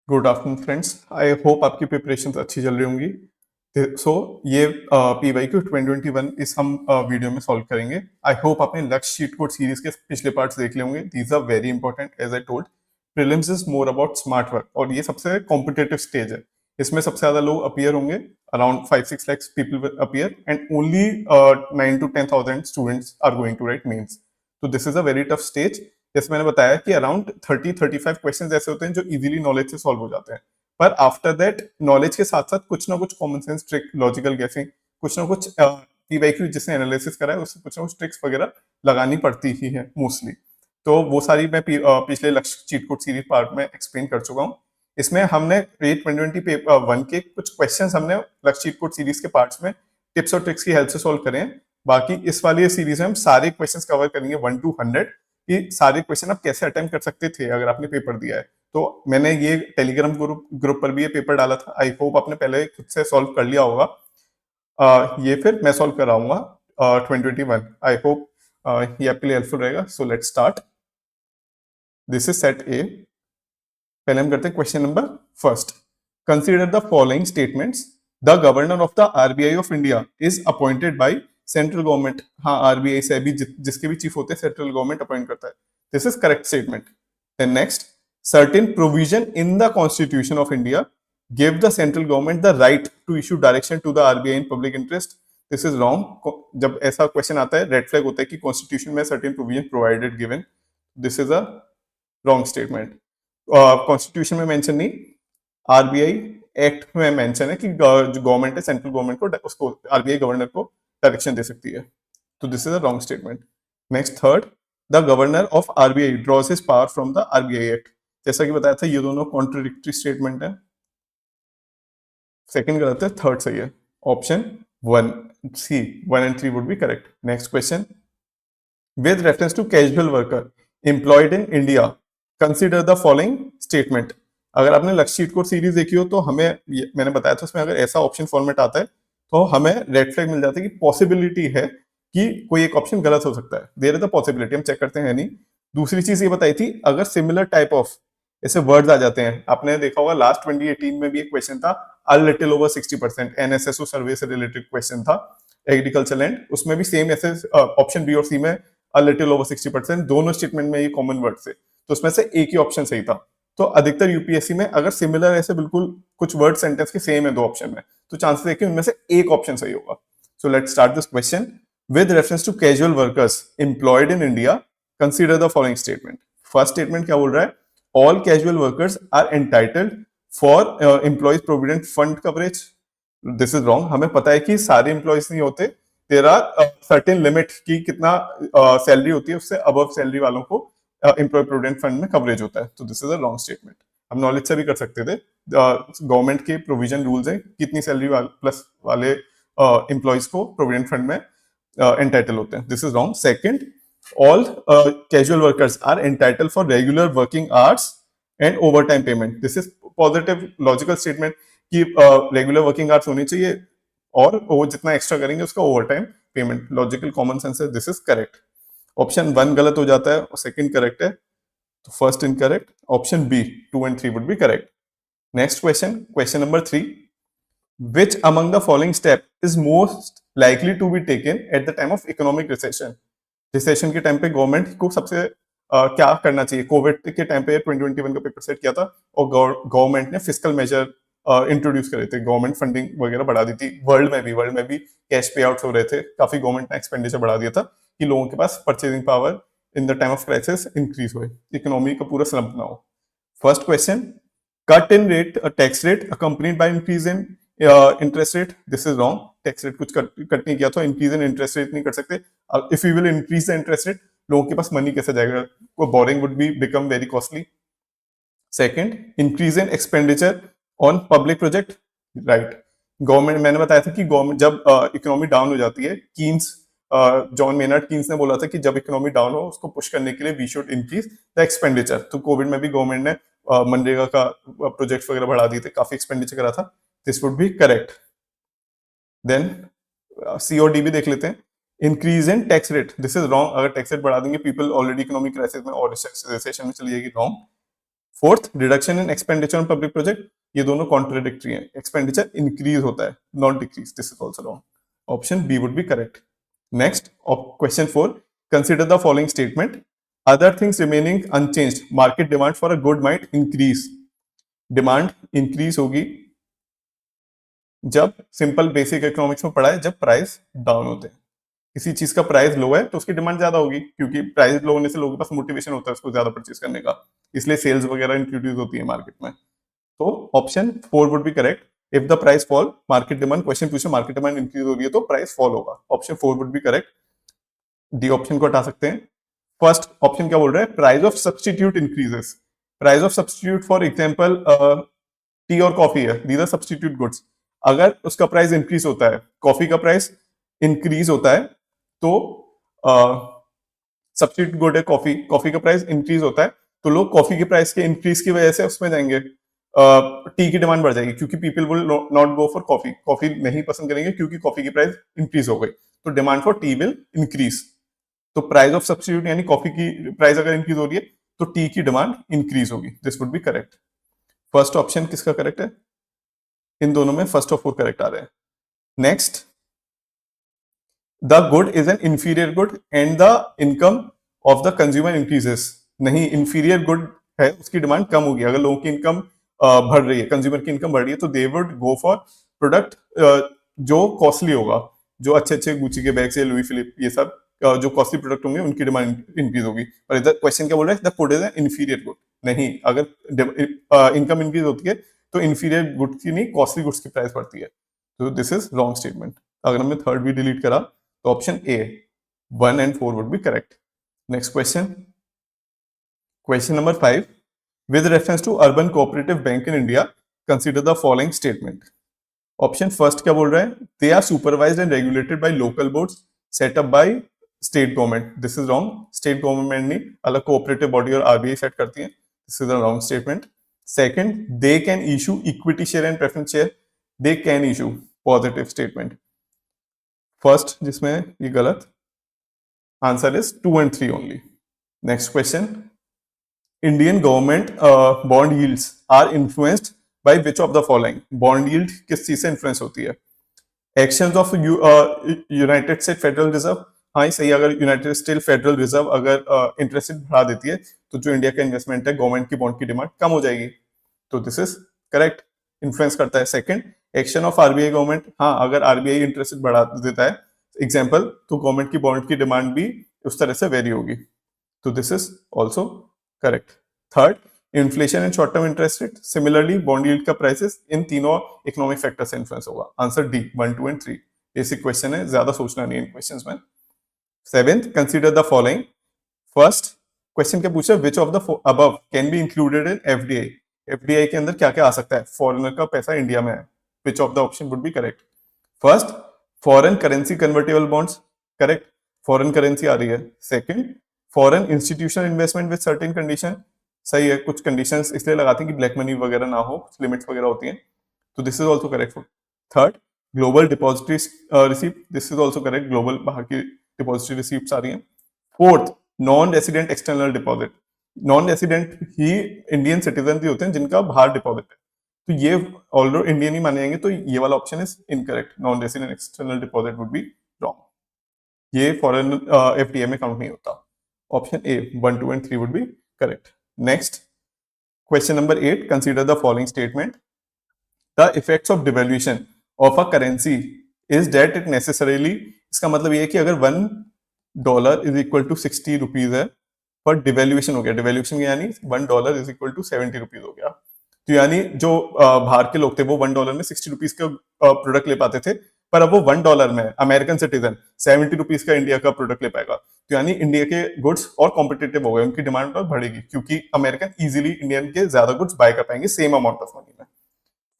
Good afternoon friends. I hope आपकी preparation अच्छी चल रही होंगी। सो ये PYQ 2021 इस हम वीडियो में सॉल्व करेंगे। आई होप आपने लक्ष्य शीट कोड सीरीज के पिछले पार्ट्स देख लिए होंगे। These are very important as I told. Prelims is more about smart work और ये सबसे कॉम्पिटेटिव स्टेज है। इसमें सबसे ज्यादा लोग अपीयर होंगे, around 5-6 lakhs people will appear and only 9 to 10,000 students are going to write mains. तो this is a very tough stage. जैसे मैंने बताया कि अराउंड 30-35 क्वेश्चन ऐसे होते हैं जो इजीली नॉलेज से सॉल्व हो जाते हैं, पर आफ्टर दैट नॉलेज के साथ साथ कुछ ना कुछ कॉमन सेंस ट्रिक, लॉजिकल गेसिंग, कुछ ना कुछ PYQ जिसने एनालिसिस करा है उससे कुछ ना कुछ ट्रिक्स वगैरह लगानी पड़ती ही है मोस्टली। तो वो सारी मैं पिछले लक्ष्य चीट कोड सीरीज पार्ट में एक्सप्लेन कर चुका हूँ। इसमें हमने 2020 पेपर 1 के कुछ क्वेश्चन हमने लक्ष्य चीट कोड सीरीज के पार्ट्स में टिप्स और ट्रिक्स की हेल्प से सॉल्व करें हैं। बाकी इस वाली सीरीज में हम सारे क्वेश्चंस कवर करेंगे 1 to 100 कि सारे क्वेश्चन आप कैसे अटेम्प्ट कर सकते थे अगर आपने पेपर दिया है। तो मैंने ये टेलीग्राम ग्रुप पर भी ये पेपर डाला था। आई होप आपने पहले खुद से सॉल्व कर लिया होगा। ये फिर मैं सॉल्व कराऊंगा 2021। आई होप ये आपके लिए हेल्पफुल रहेगा। सो let's start. This is set ए। पहले हम करते हैं question number first. Consider the following statements. The governor of the RBI of India is appointed by central government. हाँ, RBI से भी जिसके भी चीफ होते हैं सेंट्रल गवर्नमेंट अपॉइंट करता है। This is correct statement. Then next, certain provision in the constitution of India give the central government the right to issue direction to the RBI in public interest. This is wrong. जब ऐसा question आता है red flag होता है कि constitution में certain provision provided given. This is a wrong statement. Constitution में mention नहीं, RBI एक्ट में मेंशन है कि जो गवर्नमेंट है सेंट्रल गवर्नमेंट को उसको RBI गवर्नर को डायरेक्शन दे सकती है। तो this is a wrong statement. Next third, the governor of RBI draws his power from the RBI act. जैसा कि बताया था ये दोनों कॉन्ट्रोडिक्टरी स्टेटमेंट है। सेकंड गलत है, थर्ड सही है। Option 1 C 1 and 3 would be correct. Next question, with reference to casual worker employed in India consider the following statement. अगर आपने लक्ष्य शीट कोड सीरीज देखी हो तो हमें मैंने बताया था उसमें अगर ऐसा ऑप्शन फॉर्मेट आता है तो हमें रेड फ्लैग मिल जाता है कि पॉसिबिलिटी है कि कोई एक ऑप्शन गलत हो सकता है। देयर इज द पॉसिबिलिटी, हम चेक करते हैं नहीं। दूसरी चीज ये बताई थी अगर सिमिलर टाइप ऑफ ऐसे वर्ड्स आ जाते हैं। आपने देखा होगा लास्ट 2018 में भी एक क्वेश्चन था, अ लिटिल ओवर 60%, NSSO सर्वे से रिलेटेड क्वेश्चन था एग्रीकल्चर लैंड। उसमें भी सेम ऐसे ऑप्शन बी और सी में अ लिटिल ओवर 60%, दोनों स्टेटमेंट में ये कॉमन वर्ड थे, तो उसमें से एक ही ऑप्शन सही था। तो अधिकतर यूपीएससी में अगर सिमिलर ऐसे बिल्कुल कुछ वर्ड सेंटेंस के सेम है दो ऑप्शन में, तो चांसेस है कि उनमें से एक ऑप्शन सही होगा। So let's start this question. With reference to casual workers employed in India consider the following statement. First statement क्या बोल रहा है? All casual workers are entitled for employees provident fund coverage. This is wrong. हमें पता है कि सारे employees नहीं होते। देयर आर सर्टेन लिमिट की कितना सैलरी होती है, उससे अबव सैलरी वालों को एम्प्लॉय प्रोविडेंट फंड में कवरेज होता है। तो this is a wrong statement. हम नॉलेज से भी कर सकते थे। गवर्नमेंट के प्रोविजन रूल्स है कितनी सैलरी प्लस वाले एम्प्लॉयज को प्रोविडेंट फंड में एंटाइटल होते हैं। This is wrong. Second, all casual workers are entitled for regular working hours and overtime payment. This is positive logical statement कि रेगुलर वर्किंग आवर्स होनी चाहिए और वो जितना एक्स्ट्रा करेंगे उसका over time payment. Logical common sense है। This is correct. Option 1 गलत हो जाता है और सेकंड करेक्ट है, तो first incorrect. Option B 2 and 3 would be correct. Next question, question number 3, which among the following step is most likely to be taken at the time of economic recession? Recession के time पे government को सबसे क्या करना चाहिए? Covid के time पे 2021 का पेपर सेट किया था और गवर्नमेंट ने फिस्कल मेजर इंट्रोड्यूस करे थे। गवर्नमेंट फंडिंग वगैरह बढ़ा दी थी। वर्ल्ड में भी कैश पे आउट हो रहे थे काफी। गवर्नमेंट ने एक्सपेंडिचर बढ़ा दिया था कि लोगों के पास purchasing power in the time of crisis increase हो, इकोनॉमी का पूरा स्लम्प ना हो। First question, cut in rate tax rate accompanied by increase in interest rate. This is wrong. Tax rate कुछ कट नहीं किया तो इंक्रीज इन इंटरेस्ट रेट नहीं कर सकते। If you will increase the interest rate, लोगों के पास मनी कैसे जाएगा? Boring would be become very costly. Second, increase in expenditure on public project. Right. Government, मैंने बताया था कि गवर्नमेंट जब इकोनॉमी डाउन हो जाती है, कीन्स जॉन मेनर्ड कीन्स ने बोला था कि जब इकोनॉमी डाउन हो उसको पुश करने के लिए we should increase the expenditure. तो कोविड में भी गवर्नमेंट ने मनरेगा का प्रोजेक्ट वगैरह बढ़ा दिए थे, काफी एक्सपेंडिचर करा था। This would be correct. Then C और डी भी देख लेते हैं। Increase in tax rate, this is wrong. अगर टैक्स रेट बढ़ा देंगे पीपल ऑलरेडी इकोनॉमिक क्राइसिस में और रिसेशन में चली जाएगी। Wrong. Fourth, reduction in expenditure on public project, ये दोनों कॉन्ट्राडिक्टरी हैं, एक्सपेंडिचर इंक्रीज होता है not decrease, this is also wrong, option B would be correct. Next question 4, consider the following statement, other things remaining unchanged market demand for a good might increase, demand increase होगी जब, simple basic economics में पढ़ा है, जब price down होते हैं, किसी चीज का प्राइस लो है तो उसकी डिमांड ज्यादा होगी, क्योंकि प्राइस लो होने से लोगों के पास मोटिवेशन होता है उसको ज्यादा परचेज करने का, इसलिए सेल्स वगैरह इंट्रोड्यूस होती है मार्केट में। तो option 4 would be correct, if the price fall market demand, question पूछे मार्केट डिमांड इंक्रीज हो रही है तो प्राइस फॉल होगा, option 4 would be correct. D option को हटा सकते हैं। फर्स्ट ऑप्शन क्या बोल रहा है, price of substitute increases, price of substitute for example T और कॉफी है, दीज आर सब्सटीट्यूट गुड्स, अगर उसका प्राइस इंक्रीज होता है, कॉफी का प्राइस इंक्रीज होता है तो सब्सटीट्यूट गुड है कॉफी, कॉफी का प्राइस इंक्रीज होता है तो लोग कॉफी के प्राइस के इंक्रीज की वजह से उसमें जाएंगे, टी की डिमांड बढ़ जाएगी क्योंकि people will not go for coffee, coffee नहीं पसंद करेंगे क्योंकि कॉफी की प्राइस इंक्रीज हो गई, तो demand for T will increase, तो प्राइस ऑफ सब्सटीट्यूट यानी कॉफी की प्राइस अगर इंक्रीज हो रही है तो टी की डिमांड इंक्रीज होगी, this would be correct. First option किसका करेक्ट है, इन दोनों में फर्स्ट ऑफ 4 करेक्ट आ रहे हैं। Next, the good is an inferior good and the income of the consumer increases, नहीं, इंफीरियर गुड है उसकी डिमांड कम होगी, अगर लोगों की इनकम बढ़ रही है, कंज्यूमर की इनकम बढ़ रही है तो they would go for product जो कॉस्टली होगा, जो अच्छे अच्छे गुची के बैग्स या लुई फिलिप ये सब जो कॉस्टली प्रोडक्ट होंगे उनकी डिमांड इंक्रीज होगी, और इधर क्वेश्चन क्या बोल रहा है, the good is an inferior good, नहीं, अगर इनकम इंक्रीज होती है तो इंफीरियर गुड की नहीं कॉस्टली गुड्स की प्राइस बढ़ती है, तो दिस इज रॉन्ग स्टेटमेंट। अगर हमने थर्ड भी डिलीट करा तो option A 1 and 4 would be correct. Next question. Question number 5. With reference to urban cooperative bank in India, consider the following statement. Option first क्या बोल रहा है, they are supervised and regulated by local boards set up by state government. This is wrong. State government नहीं, अलग cooperative body और RBI set करती है. This is a wrong statement. Second, they can issue equity share and preference share. They can issue, positive statement. First जिसमें ये गलत, answer is 2 and 3 only. Next question, Indian government bond yields are influenced by which of the following, bond yield किस चीज से influence होती है, actions of United State Federal Reserve, हाँ सही, अगर यूनाइटेड स्टेट फेडरल रिजर्व अगर इंटरेस्ट रेट बढ़ा देती है तो जो इंडिया का इन्वेस्टमेंट है गवर्नमेंट की बॉन्ड की डिमांड कम हो जाएगी, तो दिस इज करेक्ट, इन्फ्लुएंस करता है। Second, action of RBI government, हाँ अगर आरबीआई इंटरेस्ट रेट बढ़ा देता है एग्जांपल तो गवर्नमेंट की बॉन्ड की डिमांड भी उस तरह से वेरी होगी, तो this is also correct. Third, inflation and short term interest rate, similarly bond yield का प्राइसेस इन तीनों इकोनॉमिक फैक्टर से इन्फ्लुएंस होगा, answer D 1, 2 and 3। Basic question है, ज्यादा सोचना नहीं इन क्वेश्चंस में। Seventh, consider the following, first question क्या पूछा, विच of the above can be included in FDI, FDI के अंदर क्या क्या आ सकता है, फॉरेनर का पैसा इंडिया में है, which of the option would be correct. First, foreign currency convertible bonds, correct, foreign currency आ रही है। Second, foreign institutional investment with certain condition, सही है, कुछ कंडीशंस इसलिए लगाते हैं कि ब्लैक मनी वगैरह ना हो, कुछ लिमिट्स वगैरह होती हैं, तो this is also correct. Third, global depository receipt, this is also correct, global बाहर की डिपॉजिटरी रिसीप्ट आ रही हैं। Fourth, non resident external deposit, non resident ही इंडियन सिटीजन भी होते हैं जिनका बाहर डिपॉजिट है, तो ये ऑलरेडी इंडियन ही माने जाएंगे, तो ये वाला option is incorrect, non resident external deposit would be wrong, ये फॉरेन एफडीआई में काउंट नहीं होता, option A 1, 2 and 3 would be correct. Next question number 8, consider the following statement, the effects of devaluation of a currency is that it necessarily, इसका मतलब ये है कि अगर $1 इज इक्वल टू 60 रुपीज है पर डिवैल्यूएशन हो गया, डिवैल्यूएशन यानी $1 इज इक्वल टू 70 रुपीज हो गया, तो यानी जो बाहर के लोग थे वो $1 में 60 रुपीज का प्रोडक्ट ले पाते थे, पर अब वो $1 में अमेरिकन सिटीजन 70 रुपीज का इंडिया का प्रोडक्ट ले पाएगा, तो यानी इंडिया के गुड्स और कॉम्पिटेटिव हो गए, उनकी डिमांड और बढ़ेगी क्योंकि अमेरिकन इजीली इंडियन के ज्यादा गुड्स बाय कर पाएंगे सेम अमाउंट ऑफ मनी में।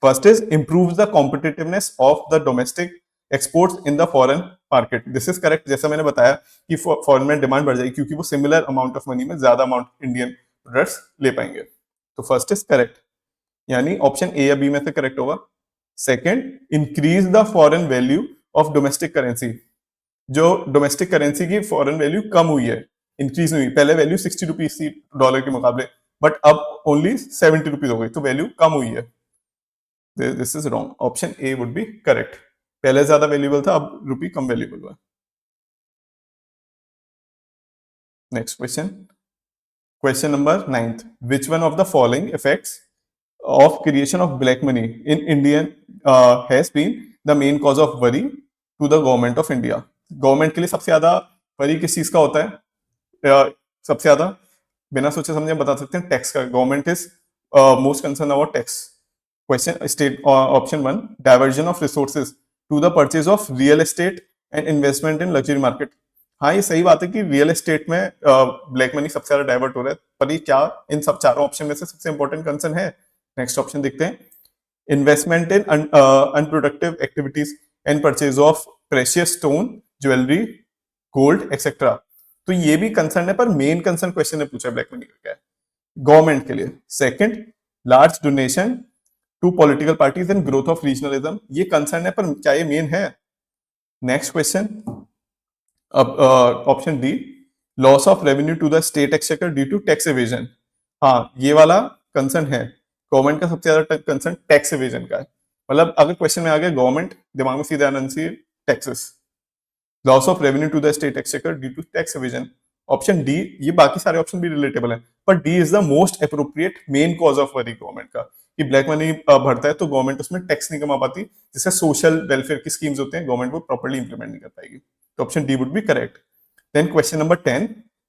First is improve the competitiveness of the domestic exports in the foreign market, this is correct, जैसा मैंने बताया कि फॉरेन में डिमांड बढ़ जाएगी क्योंकि वो सिमिलर अमाउंट ऑफ मनी में ज्यादा अमाउंट इंडियन प्रोडक्ट्स ले पाएंगे, तो फर्स्ट इज करेक्ट, यानी ऑप्शन ए या बी में से करेक्ट होगा। Second, increase the foreign value of domestic currency, जो डोमेस्टिक करेंसी की फॉरेन वैल्यू कम हुई है, इंक्रीज नहीं हुई, पहले वैल्यू 60 रुपीज थी डॉलर के मुकाबले, बट अब ओनली 70 रुपीज हो गई, तो वैल्यू कम हुई है. This is wrong. Option A would be correct. पहले ज्यादा वैल्यूएबल था, अब रुपी कम वैल्यूएबल हुआ. Next question. Question number ninth. Which one of the following effects of creation of black money in Indian has been the main cause of worry to the government of India? Government के लिए सबसे ज्यादा worry किस चीज का होता है? सबसे ज्यादा बिना सोचे समझे बता सकते हैं, टैक्स का. Government is most concern about tax. Question state option one, diversion of resources to the purchase of real estate and investment in luxury market. हाँ, ये सही बात है कि रियल एस्टेट में ब्लैक मनी सबसे ज्यादा डाइवर्ट हो रहा है, पर ये क्या इन सब चारों ऑप्शन में से सबसे इंपॉर्टेंट कंसर्न है? नेक्स्ट ऑप्शन देखते हैं. Investment in unproductive activities and purchase of precious stone, jewellery, gold etcetera. तो ये भी कंसर्न है, पर मेन कंसर्न क्वेश्चन ने पूछा ब्लैक मनी का क्या है गवर्नमेंट के लिए. Second, large donation to political parties and growth of regionalism. ये कंसर्न है, पर क्या ये मेन है? Next question. अब option D, loss of revenue to the state exchequer due to tax evasion. हाँ, ये वाला कंसर्न है. गवर्नमेंट का सबसे ज्यादा कंसर्न टैक्स एवेजन का है. मतलब अगर क्वेश्चन में आ गया गवर्नमेंट, दिमाग में सीधे आना चाहिए taxes. Loss of revenue to the state exchequer due to tax evasion. Option D. ये बाकी सारे ऑप्शन भी रिलेटेबल हैं, पर D is the most appropriate main cause of worry government का, कि ब्लैक मनी बढ़ता है तो गवर्नमेंट उसमें टैक्स नहीं कमा पाती, जिससे सोशल वेलफेयर की स्कीम्स होते हैं गवर्नमेंट वो प्रॉपर्ली इंप्लीमेंट नहीं कर पाएगी. तो option D would be correct. Then question number 10,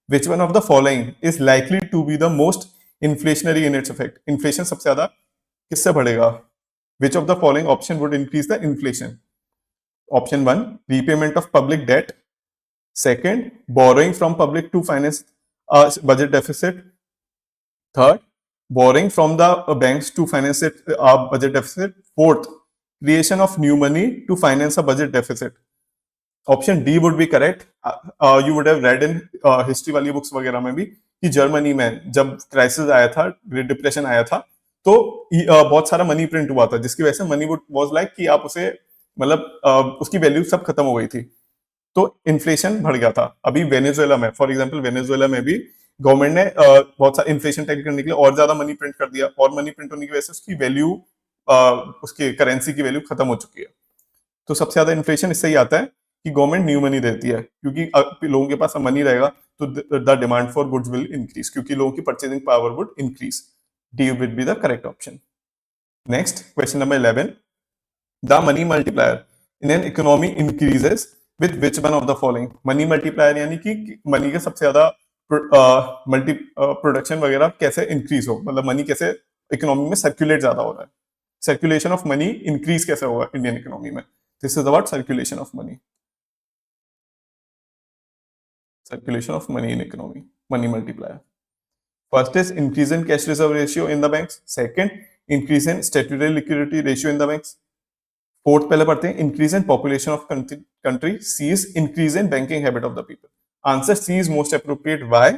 which one of the following is likely to be the most inflationary in its effect? Inflation सबसे ज्यादा किससे बढ़ेगा? Which of the following option would increase the inflation? Option 1, repayment of public debt. Second, borrowing from public to finance budget deficit. Third, borrowing from the banks to finance budget deficit. Fourth, creation of new money to finance a budget deficit. Option D would be correct. You would have read in history वाली books वगैरह में भी कि Germany में जब crisis आया था, great depression आया था, तो बहुत सारा मनी प्रिंट हुआ था, जिसकी वजह से मनी वुड वाज लाइक कि आप उसे मतलब उसकी वैल्यू सब खत्म हो गई थी, तो इन्फ्लेशन बढ़ गया था. अभी वेनेजुएला में, फॉर एग्जांपल वेनेजुएला में भी गवर्नमेंट ने बहुत सारा इन्फ्लेशन टैकल करने के लिए और ज्यादा मनी प्रिंट कर दिया, और मनी प्रिंट होने की वजह से उसकी वैल्यू उसकी करेंसी की वैल्यू खत्म हो चुकी है. तो सबसे ज्यादा इन्फ्लेशन इससे ही आता है कि गवर्नमेंट न्यू मनी देती है, क्योंकि लोगों के पास मनी रहेगा तो the demand for goods will increase, क्योंकि लोगों की purchasing power would increase. D will be the correct option. Next question number 11, the money multiplier in an economy increases with which one of the following. Money multiplier यानी कि money का सबसे ज्यादा multi production वगैरह कैसे increase हो, मतलब money कैसे इकोनॉमी में सर्कुलेट ज्यादा हो रहा है, सर्कुलेशन ऑफ मनी इंक्रीज कैसे होगा इंडियन इकोनॉमी में. This is about circulation of money. Circulation of money in economy, money multiplier. First is increase in cash reserve ratio in the banks. Second, increase in statutory liquidity ratio in the banks. Fourth पहले पढ़ते हैं, increase in population of country. C is increase in banking habit of the people. Answer C is most appropriate. Why?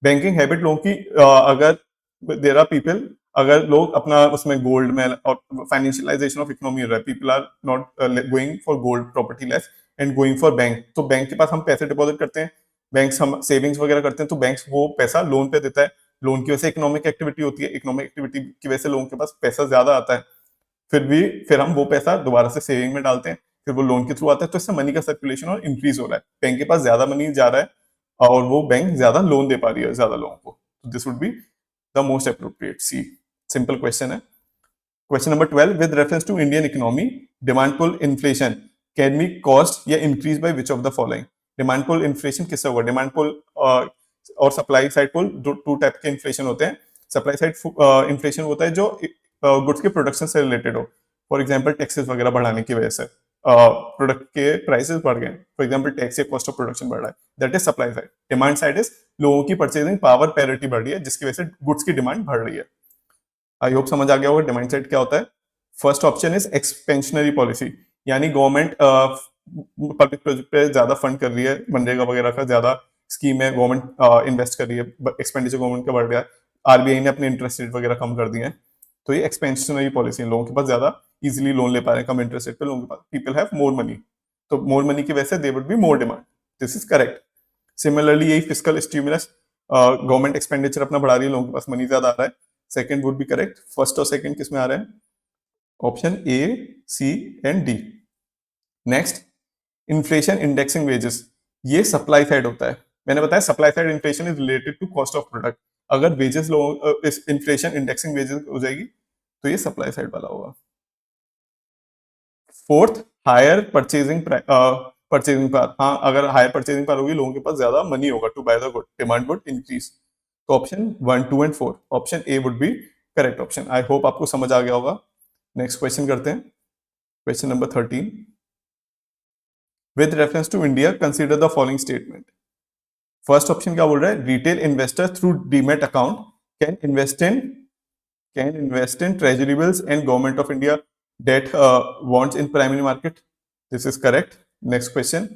Banking habit लोगों की अगर there are people, अगर लोग अपना उसमें गोल्ड में और फाइनेंशियलाइजेशन ऑफ इकोनॉमी हो रहा है, people are not going for gold property less and going for bank. तो बैंक के पास हम पैसे डिपॉजिट करते हैं, बैंक्स हम सेविंग्स वगैरह करते हैं, तो बैंक्स वो पैसा लोन पे देता है. लोन की वजह से इकोनॉमिक एक्टिविटी होती है, इकोनॉमिक एक्टिविटी की वजह से लोगों के पास पैसा ज्यादा आता है, फिर हम वो पैसा दोबारा से सेविंग में डालते हैं, फिर वो लोन के थ्रू आता है, तो इससे मनी का सर्कुलेशन और इंक्रीज हो रहा है. बैंक के पास ज्यादा मनी जा रहा है और वो बैंक ज्यादा लोन दे पा रही है ज्यादा लोगों को. This would be the most appropriate. See simple question है. Question number 12, with reference to Indian economy, demand pull inflation can be caused या increase by which of the following. Demand pull inflation किससे होगा? Demand pull और supply side pull, two type के inflation होते हैं. Supply side inflation होता है जो गुड्स के प्रोडक्शन से रिलेटेड हो. फॉर एग्जांपल टैक्सेस वगैरह बढ़ाने की वजह से प्रोडक्ट के प्राइसेस बढ़ गए, फॉर एग्जांपल टैक्स या कॉस्ट ऑफ प्रोडक्शन बढ़ रहा है, that is supply side. Demand side is लोगों की परचेजिंग पावर पैरिटी बढ़ रही है, जिसकी वजह से गुड्स की डिमांड बढ़ रही है. आई होप समझ आ गया होगा डिमांड साइड क्या होता है. First option is expansionary policy, यानी गवर्नमेंट पब्लिक प्रोजेक्ट पे ज्यादा फंड कर रही है, मनरेगा वगैरह का ज्यादा स्कीम है, गवर्नमेंट इन्वेस्ट कर रही है, एक्सपेंडिचर गवर्नमेंट का बढ़ गया है, आरबीआई ने अपने इंटरेस्ट रेट वगैरह कम कर दिए हैं, तो ये एक्सपेंशनरी पॉलिसी है. लोगों के पास ज्यादा इजीली लोन ले पा रहे हैं कम इंटरेस्ट रेट पे, लोगों के पास पीपल हैव मोर मनी, तो मोर मनी की वजह से they would be more demand. This is correct. Similarly यही फिस्कल स्टिमुलस गवर्नमेंट एक्सपेंडिचर अपना बढ़ा रही है, लोगों के पास मनी ज्यादा आ रहा है. Second would be correct. First और सेकंड किस में आ रहे हैं? Option A, C and D. Next, inflation indexing wages. ये सप्लाई साइड होता है. मैंने बताया supply side inflation is related to cost of product. अगर वेजेस इस इन्फ्लेशन इंडेक्सिंग वेजेस हो जाएगी तो ये सप्लाई साइड वाला होगा. Fourth, higher purchasing power. हाँ, अगर हायर परचेजिंग पावर होगी, लोगों के पास ज्यादा मनी होगा to buy the good, demand would increase. तो option 1, 2 and 4, option A would be correct option. I hope आपको समझ आ गया होगा. नेक्स्ट क्वेश्चन करते हैं. Question number 13. With reference to India consider the following statement. First option क्या बोल रहा है? Retail investor through demat account can invest in treasury bills and government of India debt bonds in primary market. This is correct. Next question.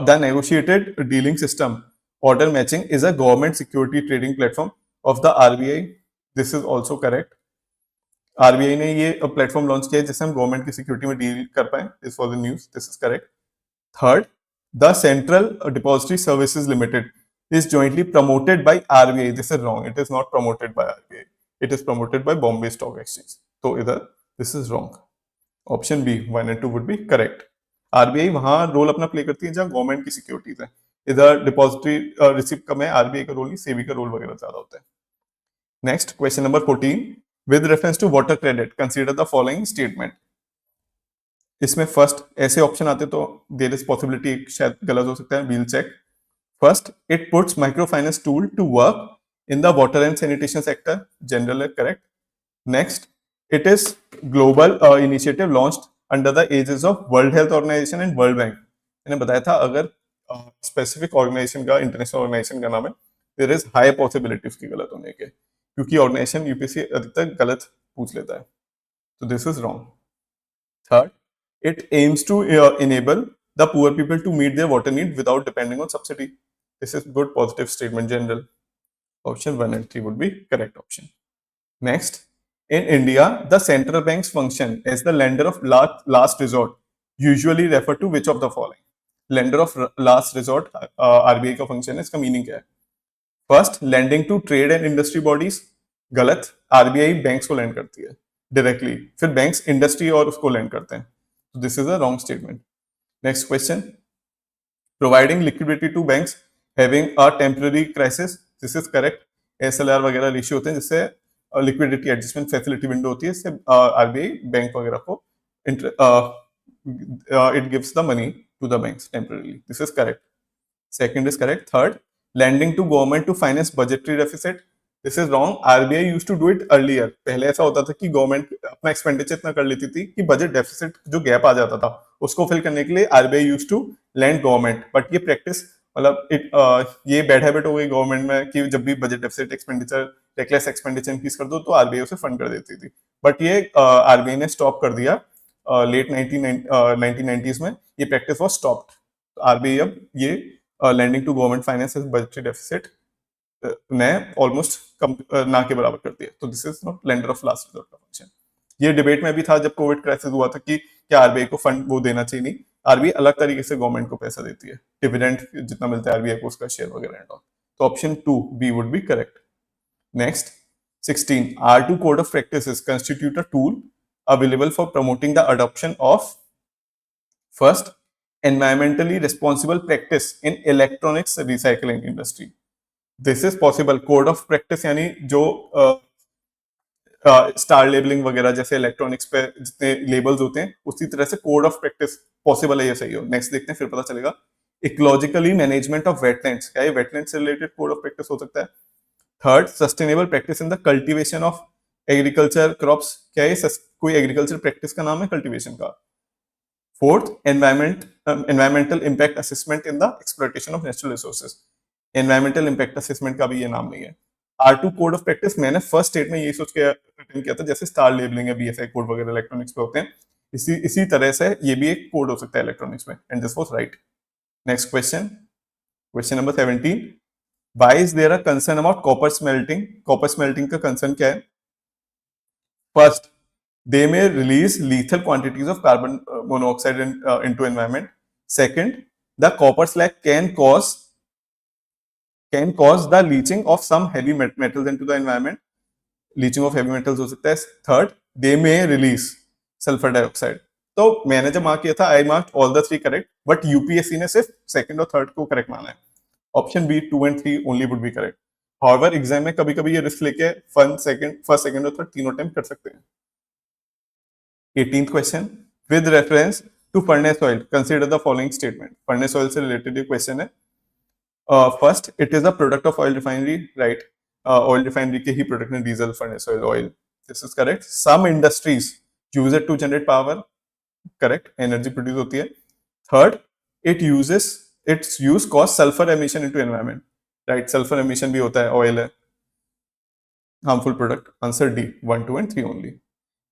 The negotiated dealing system order matching is a government security trading platform of the RBI. This is also correct. RBI ने ये platform launch किया है जिससे हम government की security में deal कर पाए. This was the news. This is correct. Third, the central depository services limited is jointly promoted by RBI. This is wrong. It is not promoted by RBI. It is promoted by Bombay Stock Exchange. तो इधर this is wrong. Option B, 1 and 2 would be correct. RBI वहां role अपना play करती है जहां government की securities है. इधर डिपॉजिटरी रिसिप्ट कम है, आरबीआई का रोल नहीं, सेबी का रोल वगैरह ज्यादा होता है. Next, question number 14. With reference to water credit consider the following statement. इसमें फर्स्ट ऐसे ऑप्शन आते तो देयर इज पॉसिबिलिटी शायद गलत हो सकता है. We'll check. First, it puts microfinance tool to work in the water and sanitation sector. General is correct. Next, it is global initiative launched under the aegis of World Health Organization and World Bank. मैंने बताया था अगर specific organisation का, international organisation का नाम है, there is high possibility उसकी गलत होने के, क्योंकि ऑर्गेनाइजेशन यूपीएससी अधिकतर गलत पूछ लेता है. तो this is wrong. Third, it aims to enable the poor people to meet their water need without depending on subsidy. This is good positive statement. General. Option 1 and 3 would be correct option. Next, in India, the central banks function as the lender of last resort, usually refer to which of the following? Lender of last resort, RBI का function है, इसका meaning क्या है? First, lending to trade and industry bodies. गलत. RBI banks को lend करती है directly, फिर banks industry और उसको lend करते हैं. So this is a wrong statement. Next question. Providing liquidity to banks having a temporary crisis. This is correct. SLR वगैरह रेशियो होते हैं जिससे लिक्विडिटी एडजस्टमेंट फैसिलिटी विंडो होती है, इससे आरबीआई बैंक वगैरह को it gives the money to the banks temporarily. This is correct. Second is correct. Third, lending to government to finance budgetary deficit. This is wrong. RBI used to do it earlier. पहले ऐसा होता था कि government अपना expenditure इतना कर लेती थी कि बजट डेफिसिट जो गैप आ जाता था उसको फिल करने के लिए RBI used to lend government. But ये प्रैक्टिस मतलब ये बैड हैबिट हो गई गवर्नमेंट में कि जब भी budget deficit expenditure reckless expenditure increase कर दो तो आरबीआई उसे फंड कर देती थी. बट ये आरबीआई ने स्टॉप कर दिया लेट 1990s में. ये प्रैक्टिस वॉज स्टॉप्ड. आरबीआई अब ये lending to government finance budgetary deficit ने ऑलमोस्ट ना के बराबर कर दिया. तो this is not lender of last resort का फंक्शन. ये डिबेट में भी था जब कोविड क्राइसिस हुआ था कि क्या आरबीआई को फंड वो देना चाहिए. नहीं, आरबीआई अलग तरीके से गवर्नमेंट को पैसा देती है, डिविडेंड जितना मिलता है आरबीआई को उसका शेयर वगैरह एंड ऑल. तो option 2 B would be correct. Next, 16. R2 code of practices constitute a tool available for promoting the adoption of first, environmentally responsible practice in electronics recycling industry. This is possible. Code of practice यानी जो star labelling वगैरह जैसे electronics पे जितने labels होते हैं उसी तरह से कोड ऑफ प्रैक्टिस पॉसिबल है, ये सही हो. नेक्स्ट देखते हैं फिर पता चलेगा. Ecologically management of wetlands. क्या ये वेटलैंड से रिलेटेड कोड ऑफ प्रैक्टिस हो सकता है? Third, sustainable practice in the cultivation of agriculture crops. क्या ये कोई एग्रीकल्चर प्रैक्टिस का नाम है कल्टीवेशन का? Fourth, environmental impact assessment in the exploitation of natural resources. Environmental impact assessment का भी ये नाम नहीं है. R2 कोड ऑफ प्रैक्टिस मैंने फर्स्ट स्टेट में यही सोच के रिटर्न किया था जैसे स्टार लेबलिंग है, बीएसआई कोड वगैरह इलेक्ट्रॉनिक्स पे होते हैं, इसी तरह से ये भी एक कोड हो सकता है इलेक्ट्रॉनिक्स में. And this was right. Next question, question number 17. Why is there a concern about copper smelting? Copper smelting का कंसर्न क्या है? First, they may release lethal quantities of carbon monoxide into environment. Second, the copper slag can cause can cause the leaching of some heavy metals into the environment. Leaching of heavy metals हो सकता है. Third, they may release sulphur dioxide. तो मैंने जब mark किया था I mark all the three correct, but UPSC ने सिर्फ सेकंड और थर्ड को करेक्ट माना है. Option B 2 and 3 only would be correct. However exam में कभी कभी ये रिस्क लेके फर्स्ट सेकंड और थर्ड तीनों टाइम कर सकते हैं. 18th question, with reference to furnace oil consider the following statement. Furnace oil से रिलेटेड ये क्वेश्चन है. First, it is a product of oil refinery, right. Oil refinery के ही प्रोडक्ट में diesel, furnace oil, oil. This is correct. Some industries use it to generate power, correct, energy produce होती है. Third, it uses its use cause sulphur emission into environment, right. Sulphur emission भी होता है, oil है, harmful product. Answer D 1, 2 and 3 only.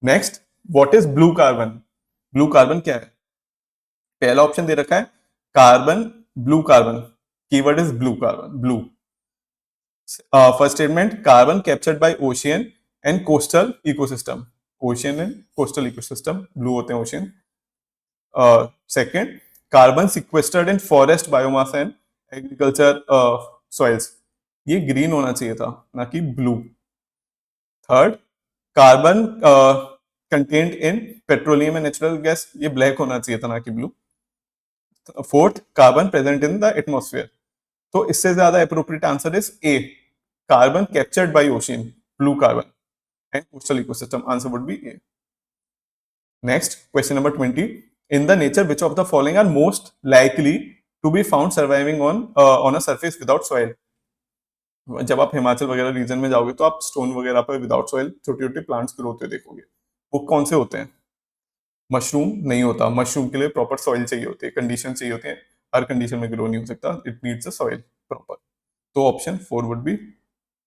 Next, what is blue carbon. Blue carbon क्या है? पहला option दे रखा है carbon, blue carbon. Keyword is blue carbon, blue. First statement, carbon captured by ocean and coastal ecosystem. Ocean and coastal ecosystem, blue होते हैं ocean. Second, carbon sequestered in forest biomass and agriculture soils. ये green होना चाहिए था, ना कि blue. Third, carbon contained in petroleum and natural gas. ये black होना चाहिए था, ना कि blue. Fourth, carbon present in the atmosphere. तो इससे ज्यादा appropriate answer is a, carbon captured by ocean, blue carbon and coastal ecosystem. Answer would be A. Next, question number 20. In the nature, which of the following are most likely to be found surviving on a surface without soil? जब आप हिमाचल वगैरह reason में जाओगे तो आप stone वगैरह पर without soil छोटे छोटे प्लांट्स ग्रो होते देखोगे. वो कौन से होते हैं? मशरूम नहीं होता. मशरूम के लिए प्रॉपर सॉइल चाहिए होती है, कंडीशन चाहिए होती है. हर कंडीशन में ग्रो नहीं हो सकता. It needs a soil proper. तो ऑप्शन 4 वुड बी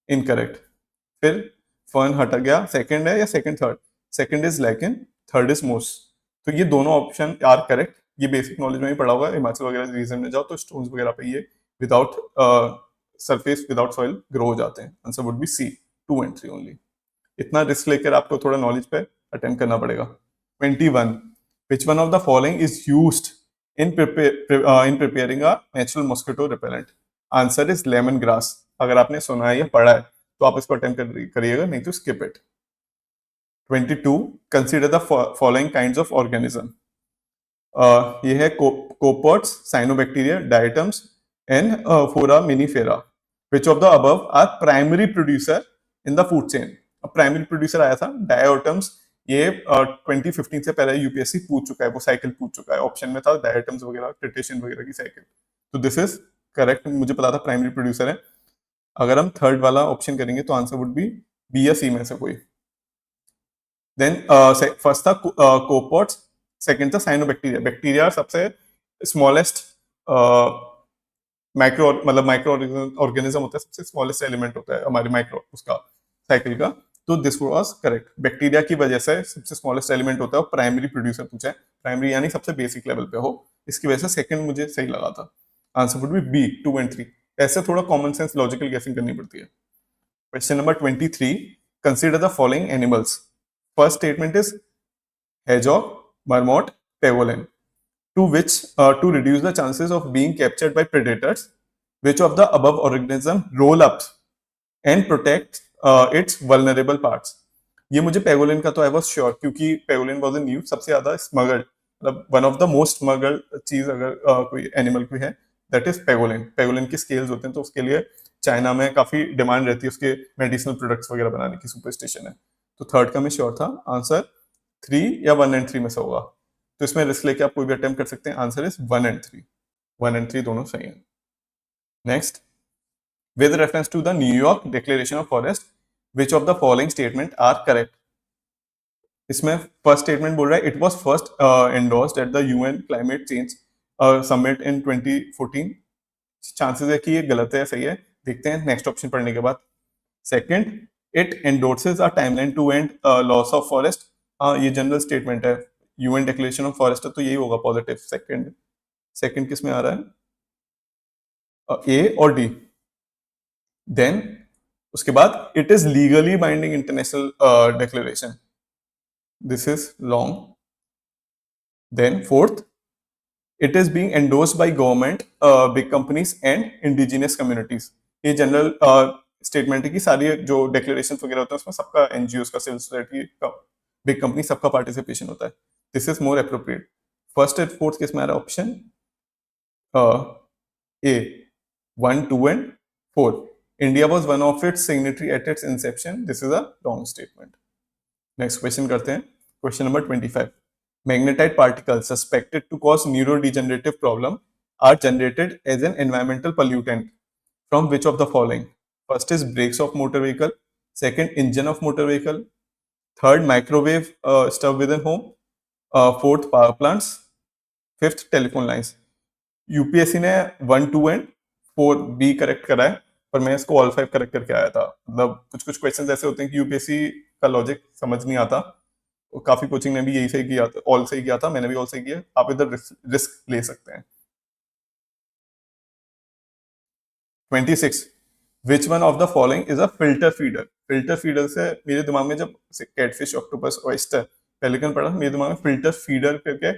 इनकरेक्ट. फिर फर्न हट गया, सेकंड है या सेकंड थर्ड? सेकंड इज लैकिन, थर्ड इज मोस्ट. तो ये दोनों ऑप्शन आर करेक्ट. ये बेसिक नॉलेज में ही पढ़ा होगा. हिमाचल वगैरह रीजन में जाओ तो स्टोन्स वगैरह पे ये without surface, without soil grow हो जाते हैं. Answer would be C 2 and 3 only. इतना रिस्क लेकर आपको थोड़ा नॉलेज पे अटेम्प्ट करना पड़ेगा. 21. Which one of the following is used in preparing a natural mosquito repellent. Answer is lemon grass. अगर आपने सुना है या पढ़ा है तो आप इसको अटेम्प्ट करिएगा, नहीं तो skip it. 22. Consider the following kinds of organism. ये है copepods, cyanobacteria, diatoms and foraminifera. Which of the above are primary producer in the food chain? अब प्राइमरी प्रोड्यूसर आया था डायोटम्स. ये 2015 से पहले यूपीएससी पूछ चुका है, वो साइकिल पूछ चुका है. ऑप्शन में था डायोटम्स वगैरह, क्रिटेशियन वगैरह की साइकिल. तो दिस इज करेक्ट. मुझे पता था प्राइमरी प्रोड्यूसर है. अगर हम थर्ड वाला ऑप्शन करेंगे तो आंसर वुड बी बी या सी में से कोई. देन फर्स्ट था कोपोड्स, सेकंड था साइनोबैक्टीरिया. बैक्टीरिया सबसे स्मॉलेस्ट माइक्रो, मतलब माइक्रो ऑर्गेनिज्म होता है, सबसे स्मॉलेस्ट एलिमेंट होता है हमारे माइक्रो उसका साइकिल का. तो दिस वाज करेक्ट. बैक्टीरिया की वजह से सबसे स्मॉलेस्ट एलिमेंट होता है और प्राइमरी प्रोड्यूसर पूछा है. प्राइमरी यानी सबसे बेसिक लेवल पे हो, इसकी वजह से सेकंड मुझे सही लगा था. Answer would be B 2 and 3. ऐसे थोड़ा कॉमन सेंस लॉजिकल गेसिंग करनी पड़ती है. Question number 23. Consider the following animals. First statement is hedgehog, marmot, pangolin. To reduce the chances of being captured by predators, which of the above organism roll up and protect its vulnerable parts? ये मुझे पेगोलिन का तो I was sure, क्योंकि पेगोलिन was in news. सबसे ज्यादा smuggled, मतलब one of the most smuggled चीज अगर कोई एनिमल कोई है, दैट इज पेगोलिन. पेगोलिन के स्केल्स होते हैं, तो उसके लिए चाइना में काफी डिमांड रहती है. उसके मेडिसिनल प्रोडक्ट्स वगैरह बनाने की सुपरस्टिशन है. तो थर्ड का मैं श्योर था. आंसर 3 या 1 एंड 3 में से होगा. तो इसमें रिस्क लेके आप कोई भी अटेम्प्ट कर सकते हैं. Answer is 1 and 3. 1 एंड 3 दोनों सही हैं. Next, with reference to the New York declaration of forest, which of the following statement are correct. इसमें फर्स्ट स्टेटमेंट बोल रहा है it was first endorsed at the UN climate change summit in 2014. Chances है कि ये गलत है, सही है, देखते हैं नेक्स्ट ऑप्शन पढ़ने के बाद. Second, it endorses a timeline to end loss of forest. ये जनरल स्टेटमेंट है. यूएन डिक्लेरेशन ऑफ फॉरेस्ट है तो यही होगा पॉजिटिव. सेकंड किस में आ रहा है? ए और डी. देन उसके बाद it is legally binding international declaration. This is long. Then fourth, it is being endorsed by government, big companies and indigenous communities. ये जनरल स्टेटमेंट है कि सारी जो डिक्लेरेशन वगैरह होते हैं उसमें सबका एनजीओ का, सिविल सोसाइटी का, बिग कंपनी सबका पार्टिसिपेशन होता है. This is more appropriate. First and fourth case में आ रहा है option A 1, 2 and 4. India was one of its signatory at its inception. This is a wrong statement. Next question करते हैं. Question number 25. Magnetite particles suspected to cause neurodegenerative problem are generated as an environmental pollutant from which of the following? First is brakes of motor vehicle. Second, engine of motor vehicle. Third, microwave stuff within home. Fourth, power plants. Fifth, telephone lines. UPSC ने 1, 2 and 4 B correct करा है, पर मैं इसको all 5 correct करके आया था. मतलब कुछ कुछ क्वेश्चंस ऐसे होते हैं कि यूपीएससी का लॉजिक समझ नहीं आता. काफी कोचिंग ने भी यही सही किया था, ऑल सही किया था, मैंने भी ऑल सही किया. आप इधर रिस्क ले सकते हैं. 26. विच one of the following is a filter feeder? Filter feeder से मेरे दिमाग में जब कैटफिश, ऑक्टोपस, ऑयस्टर, पेलिकन पड़ा, मेरे दिमाग में फिल्टर फीडर करके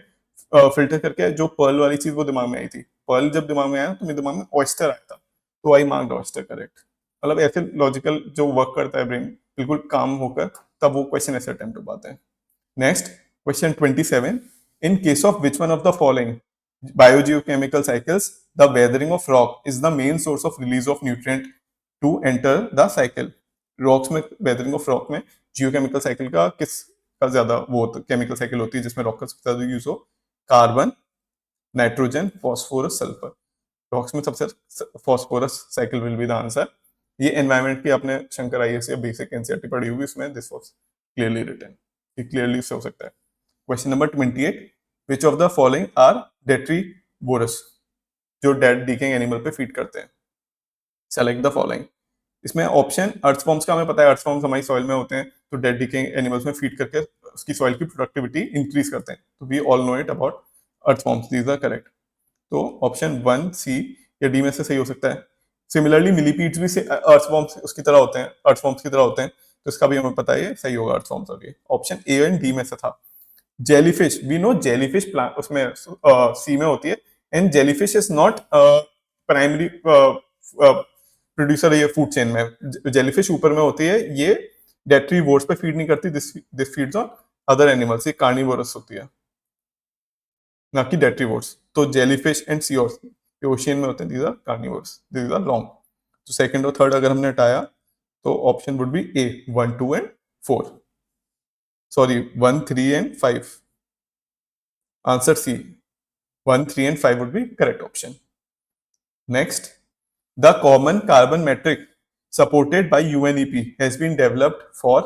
फिल्टर करके जो पर्ल वाली चीज वो दिमाग में आई थी. पर्ल जब दिमाग में आया तो मेरे दिमाग में ऑयस्टर आया था, तो आई मार्क्ड ऑयस्टर करेक्ट. मतलब ऐसे लॉजिकल जो वर्क करता है ब्रेन, बिल्कुल काम होकर, तब वो क्वेश्चन ऐसे अटेम्प्ट हो पाते हैं. Next question 27. In case of which one of the following biogeochemical cycles, the weathering of rock is the main source of release of nutrient to enter the cycle. Rocks में, weathering of rock में geochemical cycle का किस का ज्यादा वो chemical cycle होती है जिसमें रॉक का सबसे ज्यादा यूज हो? Carbon, nitrogen, phosphorus, sulphur. Rocks में सबसे phosphorus cycle will be the answer. ये एनवायरमेंट की आपने शंकर आईएएस या बेसिक एनसीईआरटी पढ़ी होगी, उसमें दिस वाज क्लियरली रिटन. ये क्लियरली से हो सकता है. Question number 28. Which of the following are detritivores, जो डेड डीकेइंग एनिमल पे फीड करते हैं? Select the following. इसमें ऑप्शन अर्थफॉर्म्स का हमें पता है, अर्थफॉर्म्स हमारी सॉइल में होते हैं, तो डेड डीकेइंग एनिमल्स में फीड करके उसकी सॉइल की प्रोडक्टिविटी इंक्रीज करते हैं. तो we all know it about earthworms, these are correct. तो ऑप्शन 1, सी या डी में से सही हो सकता है. सिमिलरली मिलीपीड्स भी से अर्थफॉर्म्स उसकी तरह होते हैं, अर्थफॉर्म्स की तरह होते हैं, तो इसका भी हमें पता है सही होगा अर्थफॉर्म्स. अभी ऑप्शन ए एंड डी में से था. Jellyfish, we know jellyfish plant उसमें सी में होती है, and jellyfish is not primary producer ये फूड चेन में. जेलीफिश ऊपर में होती है, ये डेट्रीवोर्स पे फीड नहीं करती, this feeds on other animals, ये कार्निवोरस होती है, ना कि डेट्रीवोर्स. तो जेलीफिश एंड सी ओशियन में होते हैं, these are carnivores, these are long. तो सेकंड और थर्ड अगर हमने हटाया तो option would be A 1, 2 and 4. Sorry, 1, 3 and 5. Answer C. 1, 3 and 5 would be correct option. Next, the common carbon metric supported by UNEP has been developed for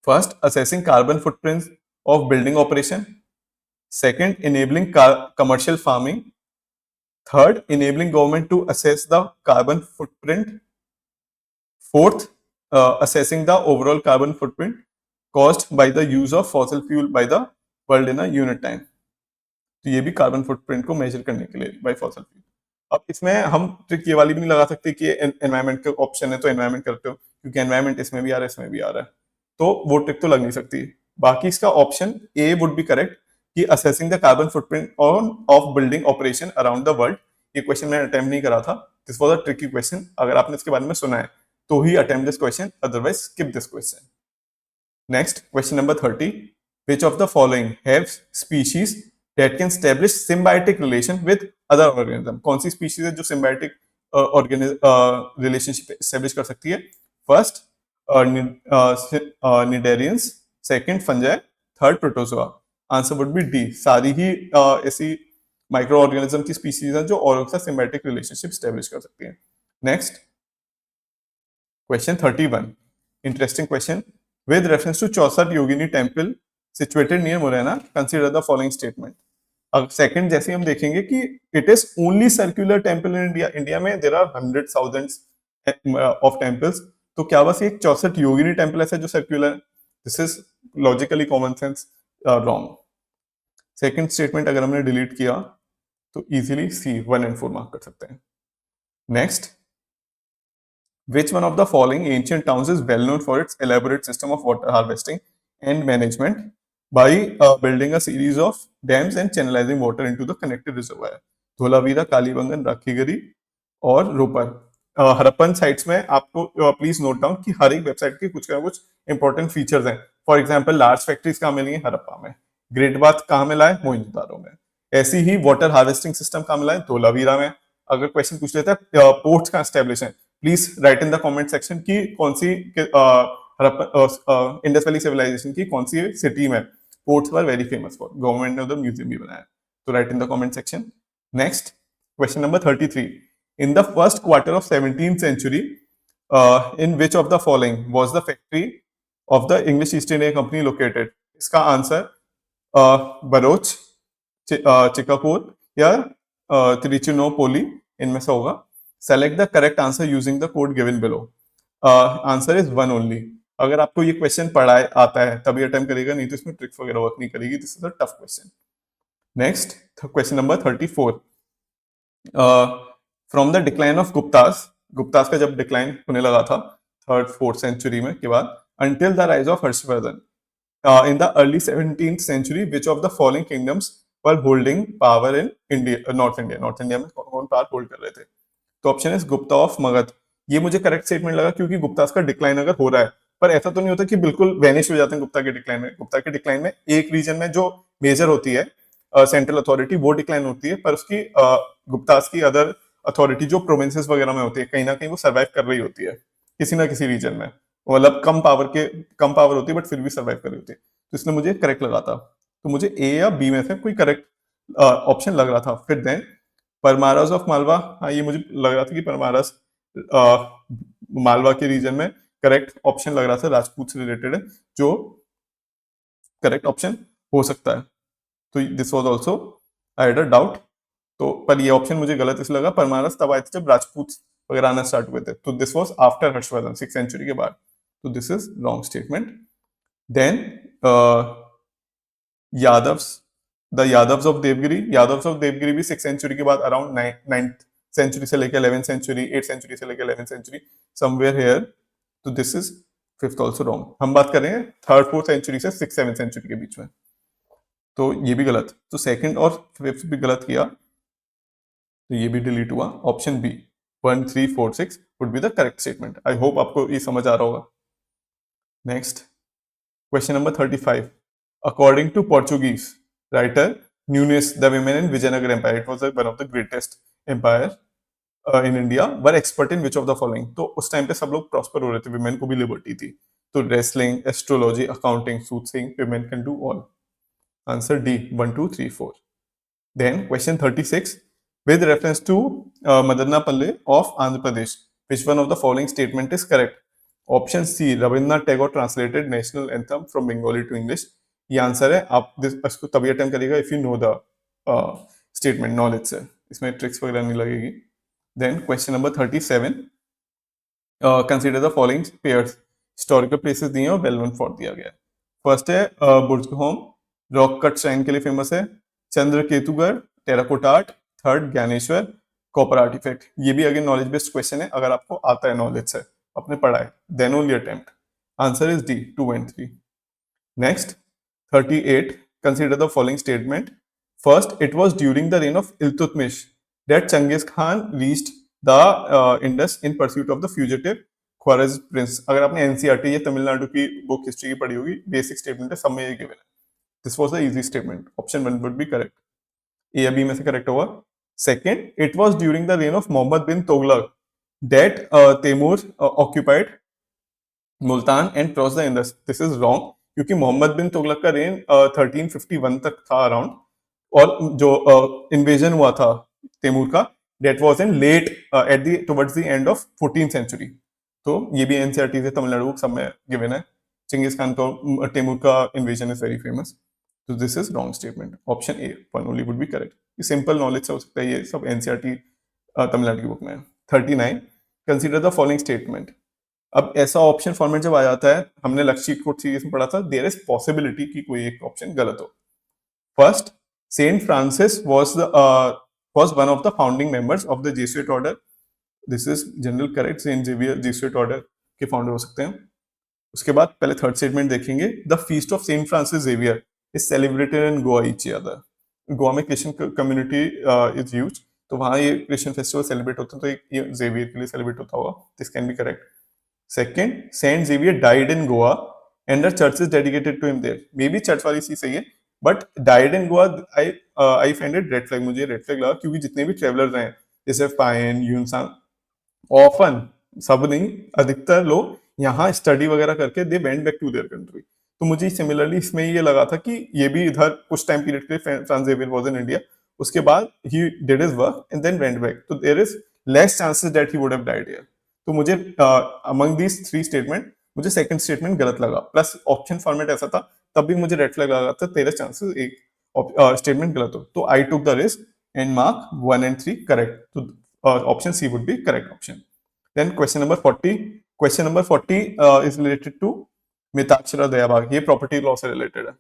first, assessing carbon footprints of building operation. Second, enabling commercial farming. Third, enabling government to assess the carbon footprint. Fourth, assessing the overall carbon footprint caused by the use of fossil fuel by the world in a unit time. तो ये भी carbon footprint को major करने के लिए bye fossil fuel. अब इसमें हम ट्रिक ये वाली भी नहीं लगा सकते कि एनवायरमेंट का ऑप्शन है तो एनवायरमेंट करते हो, क्योंकि एनवायरमेंट इसमें भी आ रहा है, इसमें भी आ रहा है, तो वो ट्रिक तो लग नहीं सकती. बाकी इसका option A would be correct कि assessing the carbon footprint on of building operation around the world. ये क्वेश्चन मैंने अटेम्प्ट नहीं करा था, this was a tricky question. अगर आपने इसके बारे में सुना है तो ही attempt this question, otherwise skip this question. Next, question number 30. Which of the following have species that can establish symbiotic relation with other organism? कौन सी species है जो symbiotic relationship establish कर सकती है? First, Cnidarians. Second, fungi. Third, protozoa. Answer would be D. सारी ही ऐसी micro organism की species हैं जो और के साथ symbiotic relationship establish कर सकती हैं. Next, question 31. Interesting question. With reference to Chaucer Yogini temple situated near Morena, consider the following statement. अब सेकंड जैसे हम देखेंगे कि it is only circular temple in India. India में there are hundred thousands of temples, तो क्या बस एक 64 योगिनी टेम्पल ऐसा जो circular? This is logically common sense wrong. Second statement अगर हमने डिलीट किया तो इजीली सी 1 and 4 मार्क कर सकते हैं. Next, which one of the following ancient towns is well known for its elaborate system of water harvesting and management by building a series of dams and channelizing water into the connected reservoir? Dholavira, Kalibangan, Rakhigarhi और Ropar. Harappan sites में आपको please note down कि हर एक website के कुछ ना कुछ important features हैं। फॉर एग्जांपल लार्ज फैक्ट्रीज कहाँ मिली है? हड़प्पा में। ग्रेट बाथ कहाँ मिला है? मोइंजोदारो में। ऐसी ही वाटर हार्वेस्टिंग सिस्टम कहाँ मिला है? धोलावीरा में। अगर क्वेश्चन पूछ लेता है पोर्ट्स कहाँ स्टैब्लिश है, please right in the comment section की कौन सी इंडस वैली सिविलाइजेशन की कौन सी सिटी में ports were very famous for. Government ने उधर म्यूजियम भी बनाया, तो right in the comment section. Next question number 33, in the first quarter of 17th century, in which of the following was the factory of the English East India Company located? इसका answer बरोच, चिकागोर या तिरुचिरापल्ली इनमें से होगा। Select the correct answer using the code given below. Answer is one only. अगर आपको ये question पढ़ा आता है तभी अटेम्प्ट करेगा, नहीं तो इसमें ट्रिक्स वगैरह वर्क नहीं करेगी। This is a tough question. Next question number 34, from the decline of Guptas, Guptas का जब डिक्लाइन होने लगा था 3rd 4th सेंचुरी में के बाद, until the rise of Harshvardhan, in the early 17th century which of the following kingdoms were holding power in India, North India? North India में कौन पावर होल्ड कर रहे थे? तो option is Gupta of Magadh. ये मुझे करेक्ट स्टेटमेंट लगा क्योंकि गुप्तास का डिक्लाइन अगर हो रहा है, पर ऐसा तो नहीं होता कि बिल्कुल वैनिश हो जाते हैं गुप्ता के डिक्लाइन में। गुप्ता के डिक्लाइन में एक रीजन में जो मेजर होती है सेंट्रल अथॉरिटी वो डिक्लाइन होती है, पर उसकी गुप्तास की अदर अथॉरिटी जो प्रोविंसेस वगैरह में होती है कहीं ना कहीं वो सर्वाइव कर रही होती है किसी ना किसी रीजन में, मतलब कम पावर होती है बट फिर भी सर्वाइव कर रही होती है। तो इसलिए मुझे करेक्ट लगा था, तो मुझे ए या बी में से कोई करेक्ट ऑप्शन लग रहा था। फिर देन परमारस ऑफ मालवा, हाँ ये मुझे लग रहा था कि परमारस मालवा के रीजन में करेक्ट ऑप्शन लग रहा था, राजपूत से रिलेटेड है जो करेक्ट ऑप्शन हो सकता है। तो this was also I had a doubt, तो पर ये ऑप्शन मुझे गलत इसलिए लगा। परमारस तब आए थे जब राजपूत वगैरह आना स्टार्ट हुए थे, तो this was after Harshavardhan 6th century के बाद, तो this is wrong statement. Then Yadavs, the Yadavs of Devagiri, Yadavs of Devagiri भी 6th सेंचुरी के बाद अराउंड 9th सेंचुरी से लेकर 11th सेंचुरी, 8th सेंचुरी से लेकर 11th सेंचुरी समवेयर हियर, तो this is 5th also wrong. हम बात कर रहे हैं 3rd 4th सेंचुरी से 6th 7th सेंचुरी के बीच में, तो ये भी गलत। तो 2nd और 5th भी गलत किया, तो ये भी डिलीट हुआ। Option B 1 3 4 6 would be the correct statement. I hope आपको ये समझ आ रहा होगा। Next question number 35, according to Portuguese writer Nunes, the women in Vijayanagara empire, it was one of the greatest empire in India, were expert in which of the following. तो उस time पे सब लोग प्रॉस्पर हो रहे थे, विमेन को भी लिबर्टी थी, तो wrestling, astrology, accounting, soothing, women can do all. Answer D 1 2 3 4। Then question 36, with reference to Madanapalli of Andhra Pradesh, which one of the following statement is correct? Option C, Rabindranath Tagore translated national anthem from Bengali to English. ये answer है। आप इसको तभी attempt करिएगा if you know the statement, knowledge से, इसमें tricks वगैरह नहीं लगेगी। Then question number 37, consider the following pairs, historical places दिए और वेल नोन फॉर दिया गया है। फर्स्ट है बुर्जहोम, रॉक कट श्राइन के लिए फेमस है। Chandraketugarh, terracotta art. Third Gyaneshwar, copper artifact. ये भी अगेन नॉलेज बेस्ड क्वेश्चन है, अगर आपको आता है नॉलेज से, आपने पढ़ा है, then only attempt. Answer is D 2 and 3। Next 38, consider the following statement. First, it was during the reign of Iltutmish that Genghis Khan reached the Indus in pursuit of the fugitive Khwarazm prince. अगर आपने NCERT या तमिलनाडु की book history की पढ़ी होगी, basic statement है, सब में ये गिवन है। This was the easy statement, option 1 would be correct. A या बी में से करेक्ट होगा। Second, it was during the reign of Mohammad bin Tughlaq that Timur occupied Multan and cross the Indus. This is wrong, क्योंकि मोहम्मद बिन तुगलक का रेन 1351 तक था अराउंड, और जो इन्वेजन हुआ था तैमूर का, that was in late at the towards the end of 14th century. तो ये भी एनसीईआरटी से तमिलनाडु सब में गिवन है। चिंगिस खान तो तैमूर का इन्वेजन इज वेरी फेमस, तो this is wrong statement. Option A 1 only would be correct. ये सिंपल नॉलेज से हो सकता है, ये सब एनसीईआरटी तमिलनाडु की बुक में है। 39, कंसीडर द फॉलोइंग स्टेटमेंट। अब ऐसा ऑप्शन फॉर्मेट जब आ जाता है, हमने लक्ष्य कोड सीरीज में पढ़ा था, देयर इज पॉसिबिलिटी कि कोई एक ऑप्शन गलत हो। First, Saint Francis was one of the founding members of the Jesuit order. This is general correct, Saint Xavier Jesuit order के फाउंडर हो सकते हैं। उसके बाद पहले थर्ड स्टेटमेंट देखेंगे, the feast of Saint Francis Xavier is celebrated in Goa each year. Goa में Christian community is huge, तो वहां ये क्रिश्चियन फेस्टिवल सेलिब्रेट होते हैं, तो ये जेवियर के लिए सेलिब्रेट होता होगा. This can be correct. Second, Saint Xavier died in Goa and the church is dedicated to him there. May be church वाली चीज सही है, but died in Goa I find it red flag. मुझे रेड फ्लैग लगा क्योंकि जितने भी ट्रेवलर्स हैं जैसे पायन यूनसांग, ऑफन, सब नहीं, अधिकतर लोग यहाँ स्टडी वगैरह करके they went back to their country. तो मुझे सिमिलरली इसमें ये लगा था कि ये भी इधर कुछ टाइम पीरियड के लिए Francis Xavier was in India, उसके बाद ही did his work and then went back, तो there is less chances that he would have died here. तो मुझे अमंग दीज थ्री स्टेटमेंट मुझे सेकंड स्टेटमेंट गलत लगा, प्लस ऑप्शन फॉर्मेट ऐसा था तब भी मुझे रेड फ्लैग लगा था, तेरह चांसेस एक स्टेटमेंट गलत हो. तो I took the risk and mark 1 and 3 correct. तो option C would be correct option. Then question number 40. Question number 40 is related to Mitakshara दयाभाग. ये प्रॉपर्टी लॉ से रिलेटेड है.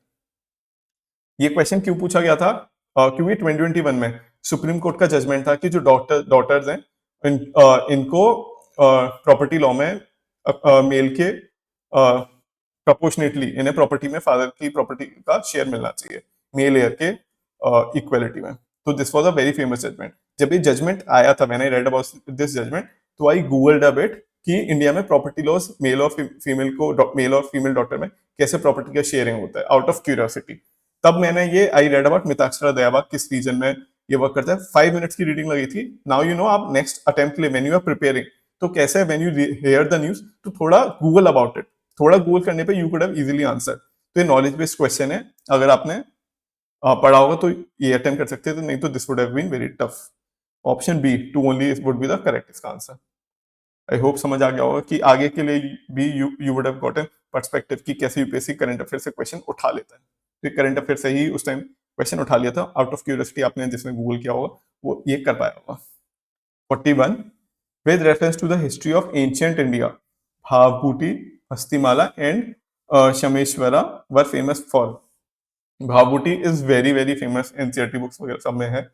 ये क्वेश्चन क्यों पूछा गया था? क्योंकि 2021 में सुप्रीम कोर्ट का जजमेंट था कि जो डॉटर्स हैं इनको प्रॉपर्टी लॉ में मेल के प्रपोर्शनेटली इन्हें प्रॉपर्टी में फादर की प्रॉपर्टी का शेयर मिलना चाहिए मेल एयर के इक्वलिटी में. तो this was a very famous judgment. जब ये जजमेंट आया था, मैंने रेड अबाउट दिस जजमेंट, तो आई गूगल्ड अ बिट कि इंडिया में प्रॉपर्टी लॉज मेल और फीमेल को मेल और फीमेल डॉटर में कैसे प्रॉपर्टी का शेयरिंग होता है, आउट ऑफ क्यूरियोसिटी. तब मैंने ये आई रेड अबाउट मिताक्षरा दयाभाग किस रीजन में ये वर्क करता है. 5 मिनट्स की रीडिंग लगी थी. नाउ यू नो आप नेक्स्ट अटेम्प्ट के लिए व्हेन यू आर प्रिपेयरिंग, तो कैसे when you here the news तो थोड़ा गूगल अबाउट इट, थोड़ा गूगल करने पे you could have easily answer. तो ये नॉलेज बेस्ड क्वेश्चन है, अगर आपने पढ़ा होगा तो ये अटेम्प्ट कर सकते हैं, तो नहीं तो this would have been very tough. Option B 2 only would be the correct इसका आंसर. आई होप समझ आ गया होगा कि आगे के लिए भी you would have gotten perspective कि कैसे यूपीएससी करंट अफेयर से क्वेश्चन उठा लेता है. तो करंट अफेयर से ही उस टाइम क्वेश्चन उठा लिया था, आउट ऑफ क्यूरियोसिटी आपने जिसने गूगल किया होगा वो ये कर पाया होगा. 41. With reference to the history of ancient India, Bhavabhuti, Hastimalla and Kshemishvara were famous for. Bhavabhuti is very very famous, NCERT books वगैरह सब में है.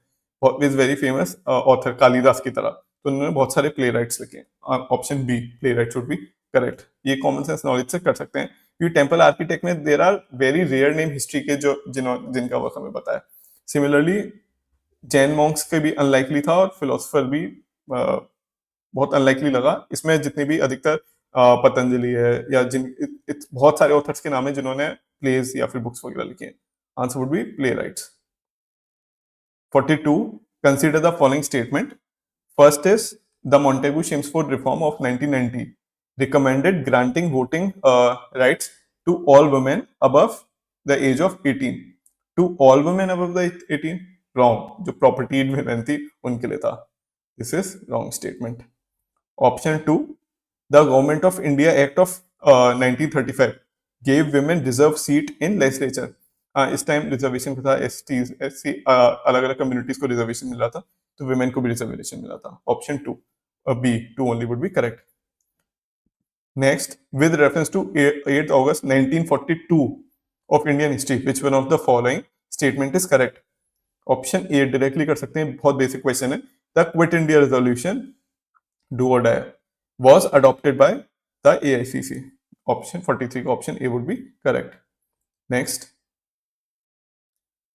Is very famous author Kalidas की तरह, तो उन्होंने बहुत सारे प्ले राइट्स लिखे. Option B playwright should be correct. ये कॉमन सेंस नॉलेज से कर सकते हैं क्योंकि टेम्पल आर्किटेक्ट में there are very rare name history के जो जिनका वर्क हमें पता है. सिमिलरली जैन मॉन्क्स के भी अनलाइकली था और फिलोसफर भी बहुत अनलाइकली लगा. इसमें जितने भी अधिकतर पतंजलि है या बहुत सारे ऑथर्स के नाम है जिन्होंने प्लेज या फिर बुक्स वगैरह लिखे हैं. Answer would B play rights. 42. Consider the following statement. First is the Montagu-Chelmsford reform of 1990 recommended granting voting rights to all women above the age of 18. To all women above the 18? Wrong. जो property women थी उनके लिए था. This is wrong statement. Option 2. The Government of India Act of 1935 gave women reserved seat in legislature. इस time reservation था, STs SC अलग अलग communities को रिजर्वेशन मिला था, तो वुमेन को भी रिजर्वेशन मिला था. Option 2 B 2 only would be correct. Next, with reference to 8 August 1942 of Indian history, which one of the following statement is correct. Option A directly कर सकते हैं, बहुत बेसिक क्वेश्चन है. The Quit India resolution, do or die, was adopted by the AICC. Option 43 का option A would be correct. Next,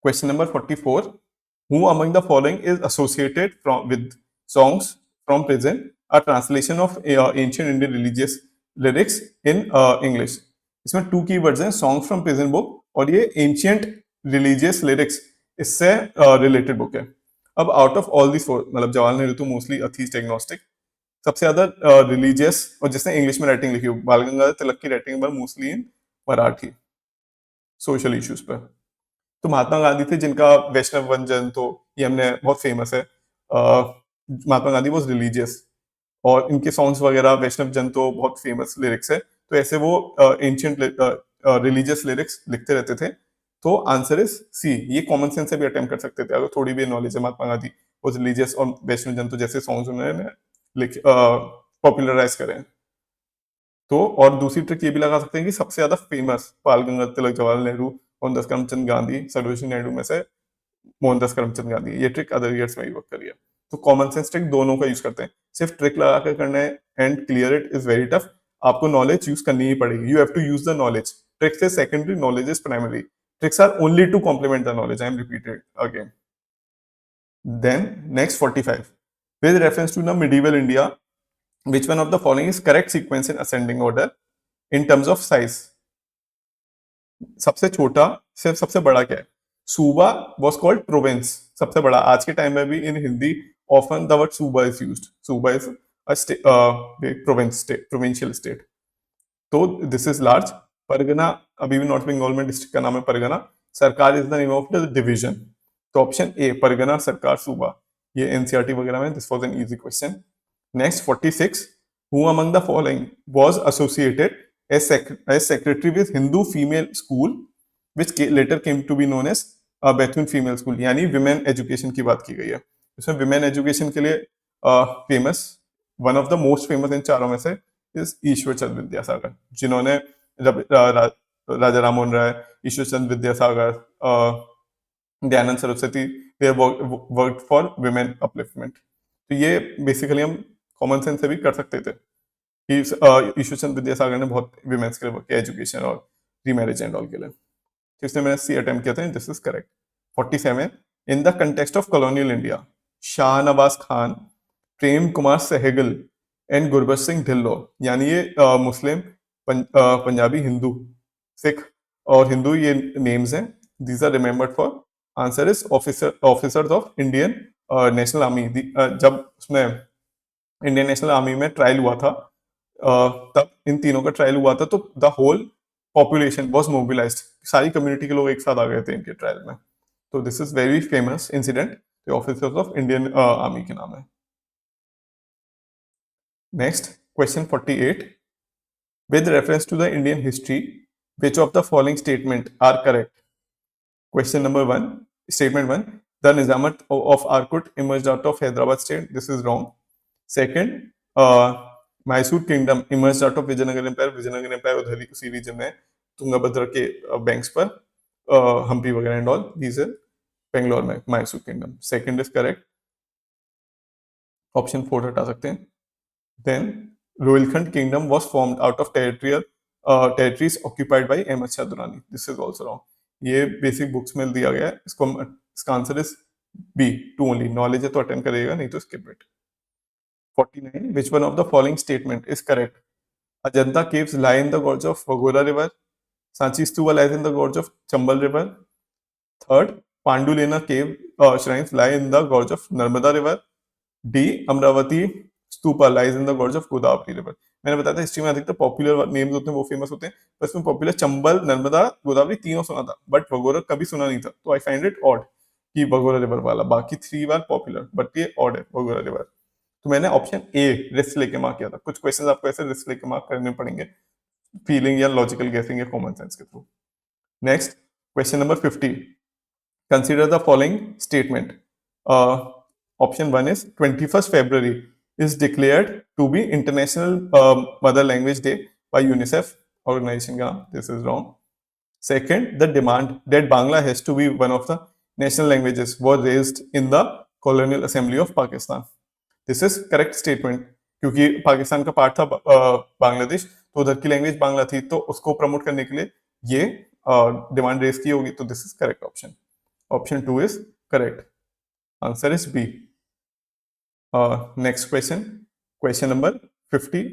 question number 44. Who among the following is associated with songs from prison? A translation of ancient Indian religious lyrics in English. इसमें 2 keywords हैं, songs from prison book और ये ancient religious lyrics, इससे related book है. अब out of all these 4, मतलब जवाहरलाल नेहरू तो mostly atheist agnostic, सबसे ज्यादा रिलीजियस और जिसने इंग्लिश में राइटिंग लिखी हो, बाल गंगाधर तिलक की राइटिंग पर mostly in Marathi social issues पर. तो महात्मा गांधी थे जिनका वैष्णव वंदन, तो ये हमने बहुत फेमस है. महात्मा गांधी वाज रिलीजियस और इनके सॉन्ग्स वगैरह वैष्णव जन तो बहुत फेमस लिरिक्स है. तो ऐसे वो एंशियंट रिलीजियस लिरिक्स लिखते रहते थे. तो आंसर इज सी. ये कॉमन सेंस से भी अटेम्प्ट कर सकते थे अगर थोड़ी भी नॉलेज है. महात्मा गांधी वाज रिलीजियस और वैष्णव जन तो जैसे सॉन्ग्स उन्होंने पॉपुलराइज करें. तो और दूसरी ट्रिक ये भी लगा सकते हैं कि सबसे ज्यादा फेमस बाल गंगाधर तिलक, जवाहरलाल नेहरू, मोहनदास करमचंद गांधी, सरोजिनी नायडू में से मोहनदास करमचंद गांधी. ये ट्रिक अदर ईयर्स में ही वर्क करी है. तो कॉमन सेंस ट्रिक दोनों का यूज करते हैं. सिर्फ ट्रिक लगा कर करना है and clear it is very tough. आपको नॉलेज यूज करनी ही पड़ेगी. You have to use the knowledge. Tricks is secondary, knowledge is primary. Tricks are only to complement the knowledge. I am repeated again. Then next 45. With reference to the medieval India, which one of the following is correct sequence in ascending order in terms of size? सबसे छोटा से सबसे बड़ा क्या है? सूबा was called province. सबसे बड़ा आज के टाइम में भी in Hindi often the word सूबा is used. सूबा is a province state, provincial state. तो दिस इज लार्ज. परगना अभी भी नॉर्थ बंगाल में डिस्ट्रिक्ट का नाम है परगना. सरकार is the name of the division. तो ऑप्शन ए परगना सरकार सूबा. ये एनसीईआरटी वगैरह में this was an easy question. Next 46. Who among the following was associated as secretary with Hindu female school which later came to be known as Bethune female school. यानी women education की बात की गई है. इसमें women education के लिए famous, one of the most famous in चारों में से इस ईश्वर चंद्र विद्यासागर, जिन्होंने Raja Rammohan Roy, Ishwar Chandra Vidyasagar, Dayanand Saraswati, they work for women upliftment. तो ये बेसिकली हम कॉमन सेंस से भी कर सकते थे कि ईश्वर चंद्र विद्यासागर ने बहुत विमेन्स के लिए वर्क किया, एजुकेशन और रीमैरिज एंड ऑल के लिए. तो इसने मैंने सी अटेम्प्ट किया था. This is correct. 47. In the context of colonial India, Shahnawaz Khan, Prem Kumar Sahgal and Gurbakhsh Singh Dhillon, यानी ये मुस्लिम, पंजाबी, हिंदू, सिख और हिंदू ये नेम्स हैं. These are remembered for. Answer is officers of Indian National Army. जब उसमें इंडियन नेशनल आर्मी में ट्रायल हुआ था, तब इन तीनों का ट्रायल हुआ था, तो the whole population was mobilised. सारी कम्युनिटी के लोग एक साथ आ गए थे इनके ट्रायल में. तो this is very famous incident. Officers of Indian army के नाम है. Next, question 48. With reference to the Indian history, which of the following statement are correct? Question number 1. Statement 1. The Nizamat of Arcot emerged out of Hyderabad state. This is wrong. Second, Mysore kingdom emerged out of Vijayanagar empire. Vijayanagar empire उधर उसी reason में तुंगभद्रा के banks पर, हम्पी वगैरह and all. These are Bangalore में Mysore kingdom. Second is correct. Option 4 हटा सकते हैं. Then Rohilkhand kingdom was formed out of territories occupied by Ahmad Shah Durrani. This is also wrong. ये बेसिक बुक्स में दिया गया है. इसका answer is B, two only. Knowledge है तो अटेंड करेगा, नहीं तो skip it. 49. Which one of the following statement is correct? Ajanta caves lie in the gorge of Vaghora river. Sanchi Stupa lies in the gorge of Chambal river. Third, Pandulena cave shrines lie in the gorge of Narmada river. D, Amravati stupa lies in the gorge of Godavari river. मैंने बताया था history में अधिकतर popular names होते हैं वो famous होते हैं. बस में पॉपुलर चंबल, नर्मदा, गोदावरी तीनों सुना था, बट भगोरा कभी सुना नहीं था. तो आई फाइंड इट ऑड कि भगोरा रिवर वाला. बाकी 3 बार पॉपुलर, बट ये ऑड है भगोरा रिवर. तो मैंने ऑप्शन ए रिस्क लेके मार्क किया था. कुछ क्वेश्चंस आपको ऐसे रिस्क लेके मार्क करने पड़ेंगे, फीलिंग या लॉजिकल गेसिंग या कॉमन सेंस के through. Next, question number 50. Consider the following statement. Option 1 is 21st February is declared to be International Mother Language Day by UNICEF organization का. This is wrong. Second, the demand that Bangla has to be one of the national languages was raised in the Colonial Assembly of Pakistan. This is correct statement. क्योंकि पाकिस्तान का part था बांग्लादेश, तो उधर की language Bangla थी, तो उसको प्रमोट करने के लिए ये डिमांड रेज की होगी. तो this is correct option. Option 2 is correct. Answer is B. Next question, question number 51.